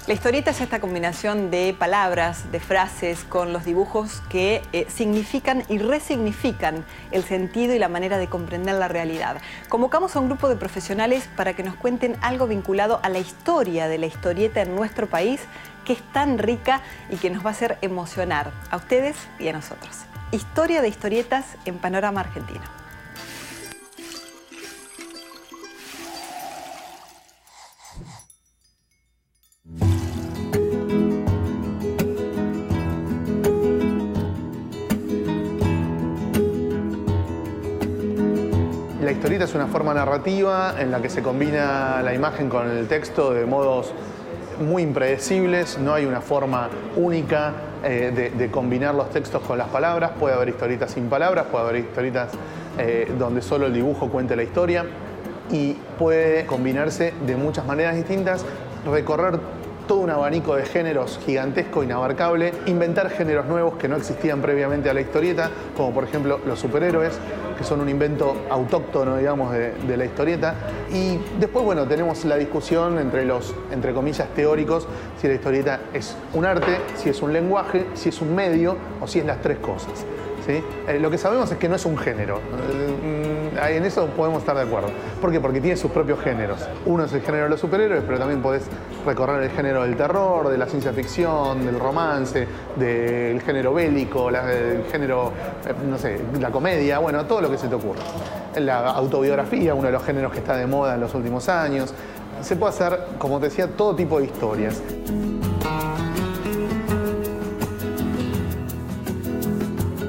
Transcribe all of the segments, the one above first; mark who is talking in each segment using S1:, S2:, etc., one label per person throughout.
S1: La historieta es esta combinación de palabras, de frases, con los dibujos que significan y resignifican el sentido y la manera de comprender la realidad. Convocamos a un grupo de profesionales para que nos cuenten algo vinculado a la historia de la historieta en nuestro país, que es tan rica y que nos va a hacer emocionar a ustedes y a nosotros. Historia de historietas en Panorama Argentino.
S2: La historieta es una forma narrativa en la que se combina la imagen con el texto de modos muy impredecibles. No hay una forma única de combinar los textos con las palabras. Puede haber historietas sin palabras, puede haber historietas donde solo el dibujo cuente la historia, y puede combinarse de muchas maneras distintas, recorrer todo un abanico de géneros gigantesco, inabarcable, inventar géneros nuevos que no existían previamente a la historieta, como por ejemplo los superhéroes, que son un invento autóctono, digamos, de la historieta. Y después, bueno, tenemos la discusión entre los, entre comillas, teóricos, si la historieta es un arte, si es un lenguaje, si es un medio o si es las tres cosas, ¿sí? Lo que sabemos es que no es un género. En eso podemos estar de acuerdo. ¿Por qué? Porque tiene sus propios géneros. Uno es el género de los superhéroes, pero también podés recorrer el género del terror, de la ciencia ficción, del romance, del género bélico, el género, no sé, la comedia, bueno, todo lo que se te ocurra. La autobiografía, uno de los géneros que está de moda en los últimos años. Se puede hacer, como te decía, todo tipo de historias.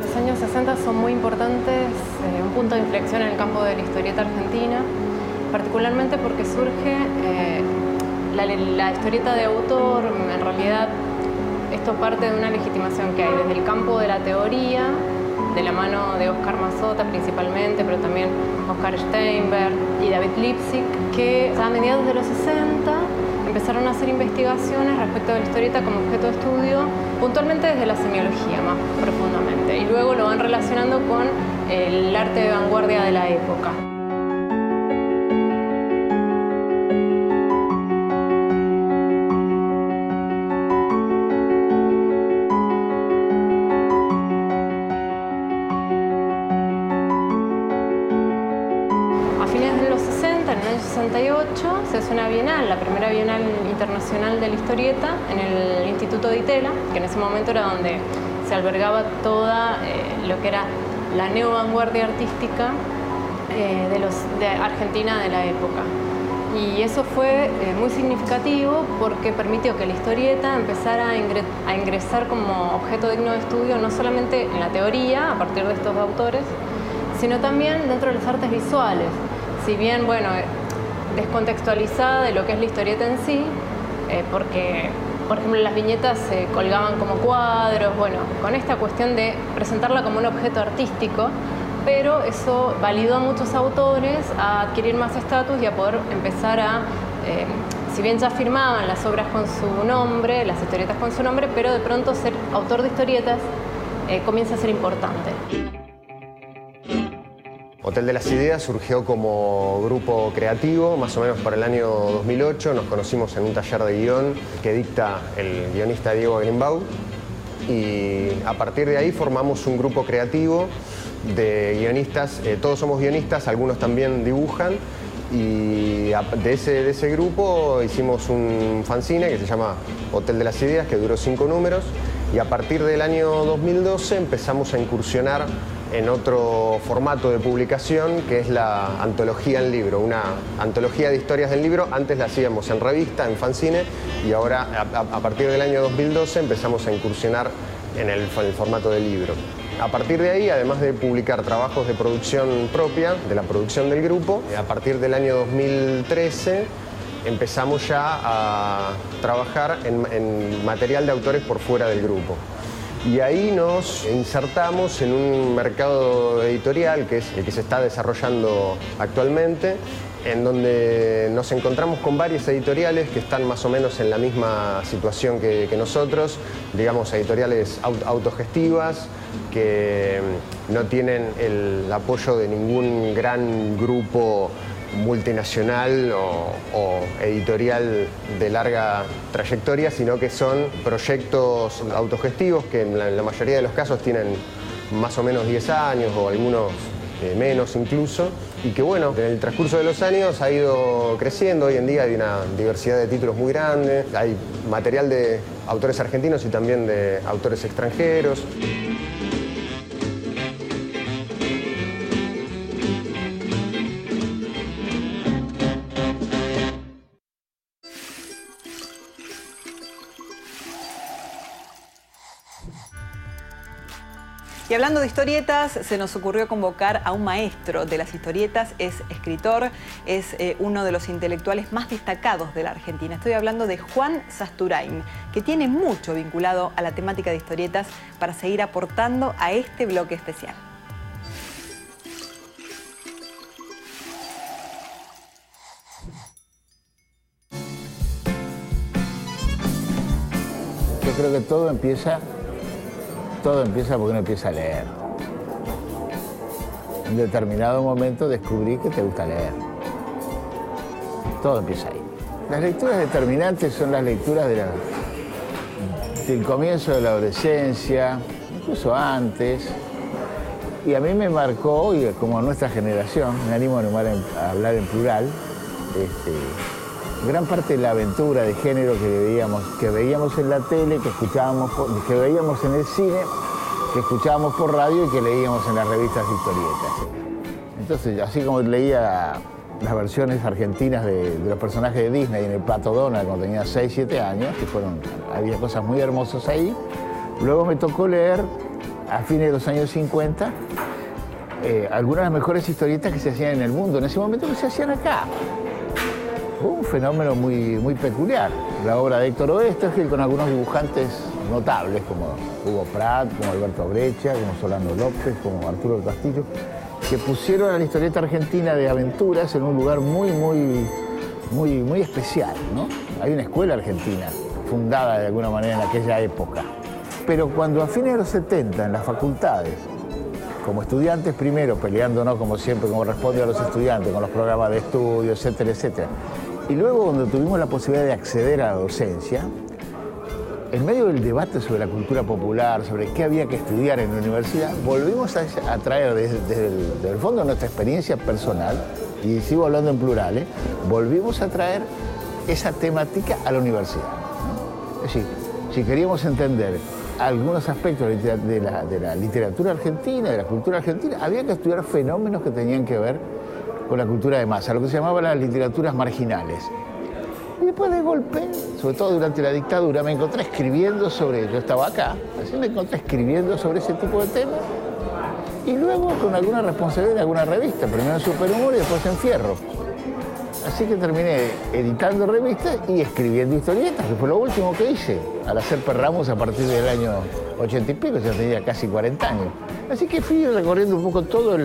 S3: Los años 60 son muy importantes, un punto de inflexión en el campo de la historieta argentina, particularmente porque surge la historieta de autor. En realidad, esto parte de una legitimación que hay desde el campo de la teoría, de la mano de Oscar Mazota principalmente, pero también Oscar Steinberg y David Lipsig, que a mediados de los 60 empezaron a hacer investigaciones respecto de la historieta como objeto de estudio, puntualmente desde la semiología más profundamente, y luego lo van relacionando con el arte de vanguardia de la época. Se hace una bienal, la primera bienal internacional de la historieta en el Instituto de Itela, que en ese momento era donde se albergaba toda lo que era la neovanguardia artística de Argentina de la época. Y eso fue muy significativo porque permitió que la historieta empezara a ingresar como objeto digno de estudio, no solamente en la teoría, a partir de estos autores, sino también dentro de las artes visuales. Si bien, bueno, descontextualizada de lo que es la historieta en sí, porque, por ejemplo, las viñetas se colgaban como cuadros, bueno, con esta cuestión de presentarla como un objeto artístico, pero eso validó a muchos autores a adquirir más estatus y a poder empezar a, si bien ya firmaban las obras con su nombre, las historietas con su nombre, pero de pronto ser autor de historietas comienza a ser importante.
S4: Hotel de las Ideas surgió como grupo creativo, más o menos para el año 2008. Nos conocimos en un taller de guión que dicta el guionista Diego Greenbaum, y a partir de ahí formamos un grupo creativo de guionistas. Todos somos guionistas, algunos también dibujan, y de ese grupo hicimos un fanzine que se llama Hotel de las Ideas, que duró 5 números, y a partir del año 2012 empezamos a incursionar en otro formato de publicación, que es la antología en libro, una antología de historias del libro. Antes la hacíamos en revista, en fanzine, y ahora a partir del año 2012 empezamos a incursionar en el formato de libro. A partir de ahí, además de publicar trabajos de producción propia, de la producción del grupo, a partir del año 2013 empezamos ya a trabajar en material de autores por fuera del grupo. Y ahí nos insertamos en un mercado editorial que es el que se está desarrollando actualmente, en donde nos encontramos con varias editoriales que están más o menos en la misma situación que nosotros, digamos, editoriales autogestivas, que no tienen el apoyo de ningún gran grupo multinacional o editorial de larga trayectoria, sino que son proyectos autogestivos que en la mayoría de los casos tienen más o menos 10 años o algunos menos incluso, y que bueno, en el transcurso de los años ha ido creciendo. Hoy en día hay una diversidad de títulos muy grande, hay material de autores argentinos y también de autores extranjeros.
S1: Y hablando de historietas, se nos ocurrió convocar a un maestro de las historietas, es escritor, es uno de los intelectuales más destacados de la Argentina. Estoy hablando de Juan Sasturain, que tiene mucho vinculado a la temática de historietas para seguir aportando a este bloque especial.
S5: Yo creo que todo empieza porque uno empieza a leer. En determinado momento descubrí que te gusta leer. Todo empieza ahí. Las lecturas determinantes son las lecturas del comienzo de la adolescencia, incluso antes. Y a mí me marcó, y como a nuestra generación, me animo a hablar en plural, gran parte de la aventura de género que veíamos en la tele, que veíamos en el cine, que escuchábamos por radio y que leíamos en las revistas de historietas. Entonces, así como leía las versiones argentinas de los personajes de Disney en el Pato Donald cuando tenía 6, 7 años, había cosas muy hermosas ahí. Luego me tocó leer, a fines de los años 50, algunas de las mejores historietas que se hacían en el mundo, en ese momento que se hacían acá. Un fenómeno muy peculiar. La obra de Héctor Oestergel con algunos dibujantes notables como Hugo Pratt, como Alberto Breccia, como Solano López, como Arturo del Castillo, que pusieron a la historieta argentina de aventuras en un lugar muy especial, ¿no? Hay una escuela argentina fundada de alguna manera en aquella época. Pero cuando a fines de los 70 en las facultades, como estudiantes primero, peleando, ¿no?, como siempre, como responde a los estudiantes, con los programas de estudio, etcétera, etcétera. Y luego cuando tuvimos la posibilidad de acceder a la docencia, en medio del debate sobre la cultura popular, sobre qué había que estudiar en la universidad, volvimos a traer desde el fondo de nuestra experiencia personal, y sigo hablando en plural, volvimos a traer esa temática a la universidad, ¿no? Es decir, si queríamos entender algunos aspectos de la literatura argentina, de la cultura argentina, había que estudiar fenómenos que tenían que ver con la cultura de masa, lo que se llamaba las literaturas marginales. Y después de golpe, sobre todo durante la dictadura, me encontré escribiendo sobre, yo estaba acá, así me encontré escribiendo sobre ese tipo de temas, y luego con alguna responsabilidad en alguna revista, primero en Superhumor y después en Fierro. Así que terminé editando revistas y escribiendo historietas, que fue lo último que hice al hacer Perramos a partir del año 80 y pico, ya tenía casi 40 años. Así que fui recorriendo un poco todas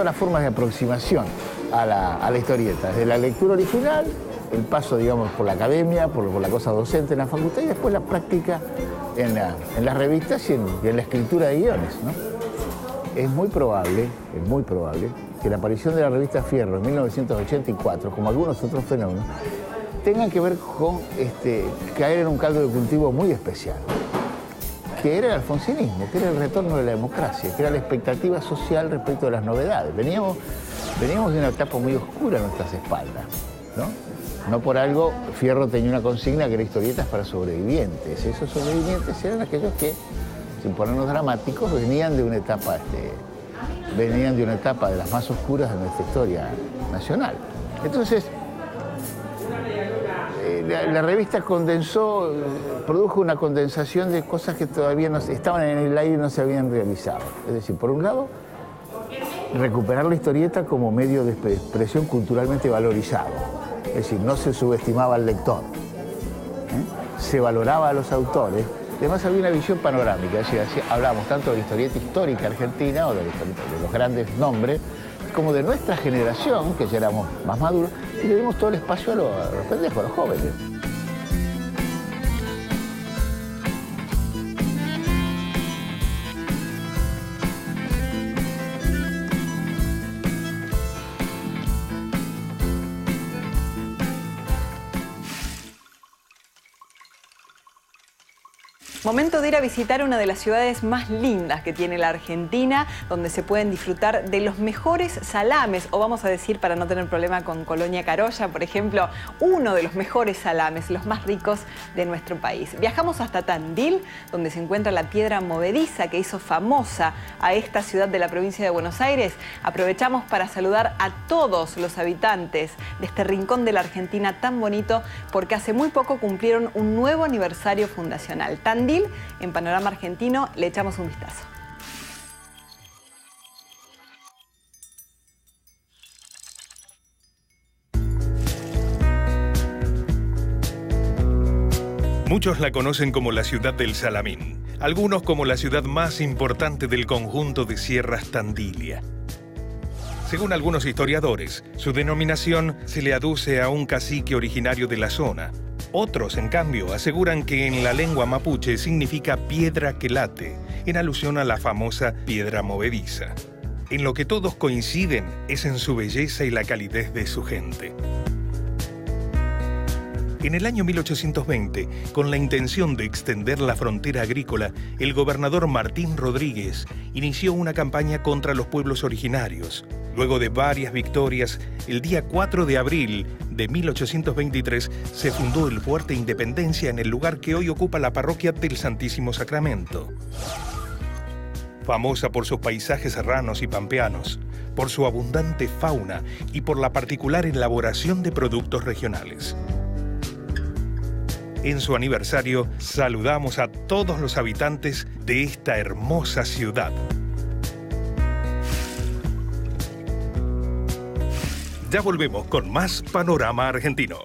S5: las formas de aproximación a la historieta, desde la lectura original, el paso, digamos, por la academia, por la cosa docente en la facultad y después la práctica en las revistas y en la escritura de guiones, ¿no? Es muy probable que la aparición de la revista Fierro en 1984, como algunos otros fenómenos, tengan que ver con caer en un caldo de cultivo muy especial, que era el alfonsinismo, que era el retorno de la democracia, que era la expectativa social respecto de las novedades. Veníamos de una etapa muy oscura a nuestras espaldas, ¿no? No por algo Fierro tenía una consigna que era historietas para sobrevivientes. Esos sobrevivientes eran aquellos que, sin ponernos dramáticos, venían de una etapa de las más oscuras de nuestra historia nacional. Entonces, la revista produjo una condensación de cosas que todavía estaban en el aire y no se habían realizado. Es decir, por un lado, recuperar la historieta como medio de expresión culturalmente valorizado. Es decir, no se subestimaba al lector, se valoraba a los autores. Además había una visión panorámica, es decir, hablábamos tanto de la historieta histórica argentina o de los grandes nombres, como de nuestra generación, que ya éramos más maduros, y le dimos todo el espacio a los pendejos, a los jóvenes.
S1: Momento de ir a visitar una de las ciudades más lindas que tiene la Argentina, donde se pueden disfrutar de los mejores salames, o vamos a decir, para no tener problema con Colonia Carolla, por ejemplo, uno de los mejores salames, los más ricos de nuestro país. Viajamos hasta Tandil, donde se encuentra la piedra movediza que hizo famosa a esta ciudad de la provincia de Buenos Aires. Aprovechamos para saludar a todos los habitantes de este rincón de la Argentina tan bonito, porque hace muy poco cumplieron un nuevo aniversario fundacional. Tandil, en Panorama Argentino, le echamos un vistazo.
S6: Muchos la conocen como la ciudad del Salamín, algunos como la ciudad más importante del conjunto de sierras Tandilia. Según algunos historiadores, su denominación se le aduce a un cacique originario de la zona. Otros, en cambio, aseguran que en la lengua mapuche significa piedra que late, en alusión a la famosa piedra movediza. En lo que todos coinciden es en su belleza y la calidez de su gente. En el año 1820, con la intención de extender la frontera agrícola, el gobernador Martín Rodríguez inició una campaña contra los pueblos originarios. Luego de varias victorias, el día 4 de abril de 1823 se fundó el Fuerte Independencia en el lugar que hoy ocupa la parroquia del Santísimo Sacramento. Famosa por sus paisajes serranos y pampeanos, por su abundante fauna y por la particular elaboración de productos regionales. En su aniversario, saludamos a todos los habitantes de esta hermosa ciudad. Ya volvemos con más Panorama Argentino.